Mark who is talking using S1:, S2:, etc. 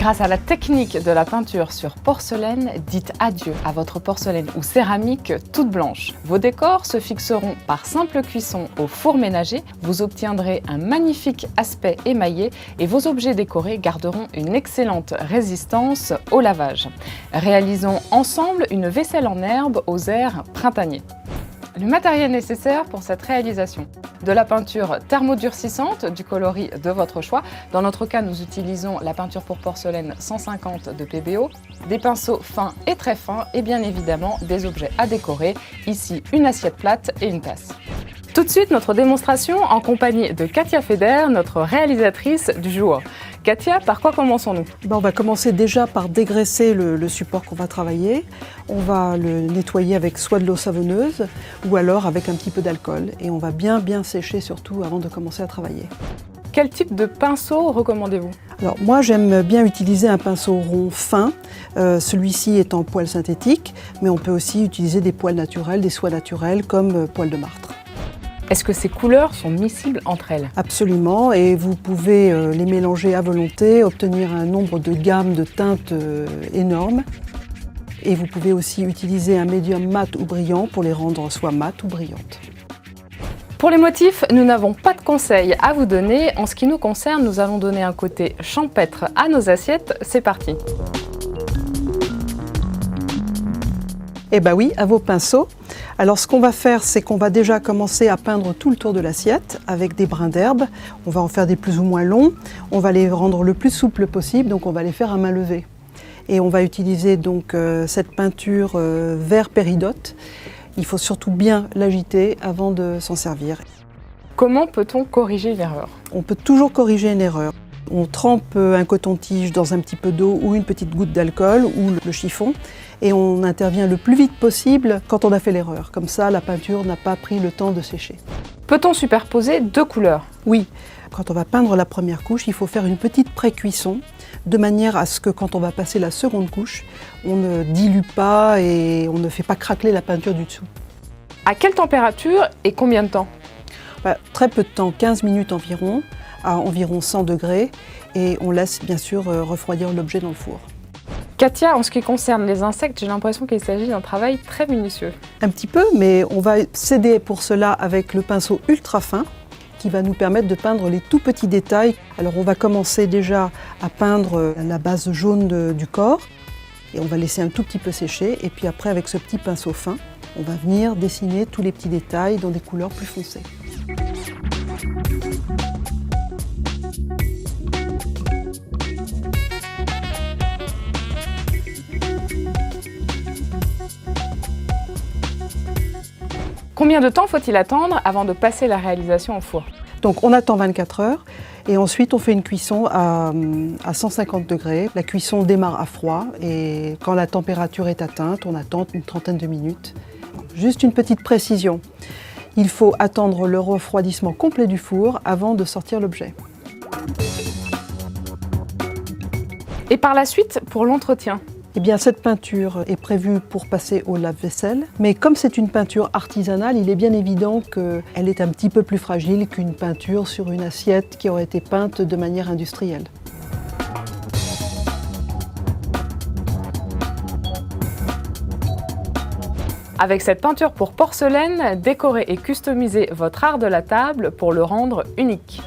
S1: Grâce à la technique de la peinture sur porcelaine, dites adieu à votre porcelaine ou céramique toute blanche. Vos décors se fixeront par simple cuisson au four ménager, vous obtiendrez un magnifique aspect émaillé et vos objets décorés garderont une excellente résistance au lavage. Réalisons ensemble une vaisselle en herbe aux airs printaniers. Le matériel nécessaire pour cette réalisation: de la peinture thermodurcissante du coloris de votre choix. Dans notre cas, nous utilisons la peinture pour porcelaine 150 de PBO, des pinceaux fins et très fins et bien évidemment des objets à décorer. Ici, une assiette plate et une tasse. Tout de suite, notre démonstration en compagnie de Katia Feder, notre réalisatrice du jour. Katia, par quoi commençons-nous?
S2: On va commencer déjà par dégraisser le support qu'on va travailler. On va le nettoyer avec soit de l'eau savonneuse ou alors avec un petit peu d'alcool. Et on va bien sécher surtout avant de commencer à travailler.
S1: Quel type de pinceau recommandez-vous?
S2: Alors moi j'aime bien utiliser un pinceau rond fin. Celui-ci est en poil synthétique, mais on peut aussi utiliser des poils naturels, des soies naturelles comme poils de martre.
S1: Est-ce que ces couleurs sont miscibles entre elles?
S2: Absolument, et vous pouvez les mélanger à volonté, obtenir un nombre de gammes de teintes énorme. Et vous pouvez aussi utiliser un médium mat ou brillant pour les rendre soit mates ou brillantes.
S1: Pour les motifs, nous n'avons pas de conseils à vous donner. En ce qui nous concerne, nous allons donner un côté champêtre à nos assiettes. C'est parti!
S2: Eh bien oui, à vos pinceaux. Alors ce qu'on va faire, c'est qu'on va déjà commencer à peindre tout le tour de l'assiette avec des brins d'herbe. On va en faire des plus ou moins longs. On va les rendre le plus souple possible, donc on va les faire à main levée. Et on va utiliser donc cette peinture vert péridote. Il faut surtout bien l'agiter avant de s'en servir.
S1: Comment peut-on corriger une erreur?
S2: On peut toujours corriger une erreur. On trempe un coton-tige dans un petit peu d'eau ou une petite goutte d'alcool ou le chiffon et on intervient le plus vite possible quand on a fait l'erreur. Comme ça, la peinture n'a pas pris le temps de sécher.
S1: Peut-on superposer deux couleurs?
S2: Oui, quand on va peindre la première couche, il faut faire une petite pré-cuisson de manière à ce que quand on va passer la seconde couche, on ne dilue pas et on ne fait pas craqueler la peinture du dessous.
S1: À quelle température et combien de temps?
S2: Très peu de temps, 15 minutes environ, à environ 100 degrés, et on laisse bien sûr refroidir l'objet dans le four.
S1: Katia, en ce qui concerne les insectes, j'ai l'impression qu'il s'agit d'un travail très minutieux.
S2: Un petit peu, mais on va s'aider pour cela avec le pinceau ultra fin qui va nous permettre de peindre les tout petits détails. Alors on va commencer déjà à peindre la base jaune du corps et on va laisser un tout petit peu sécher, et puis après avec ce petit pinceau fin, on va venir dessiner tous les petits détails dans des couleurs plus foncées.
S1: Combien de temps faut-il attendre avant de passer la réalisation au four?
S2: Donc on attend 24 heures et ensuite on fait une cuisson à 150 degrés. La cuisson démarre à froid et quand la température est atteinte, on attend une trentaine de minutes. Juste une petite précision, il faut attendre le refroidissement complet du four avant de sortir l'objet.
S1: Et par la suite, pour l'entretien?
S2: Eh bien, cette peinture est prévue pour passer au lave-vaisselle, mais comme c'est une peinture artisanale, il est bien évident qu'elle est un petit peu plus fragile qu'une peinture sur une assiette qui aurait été peinte de manière industrielle.
S1: Avec cette peinture pour porcelaine, décorez et customisez votre art de la table pour le rendre unique.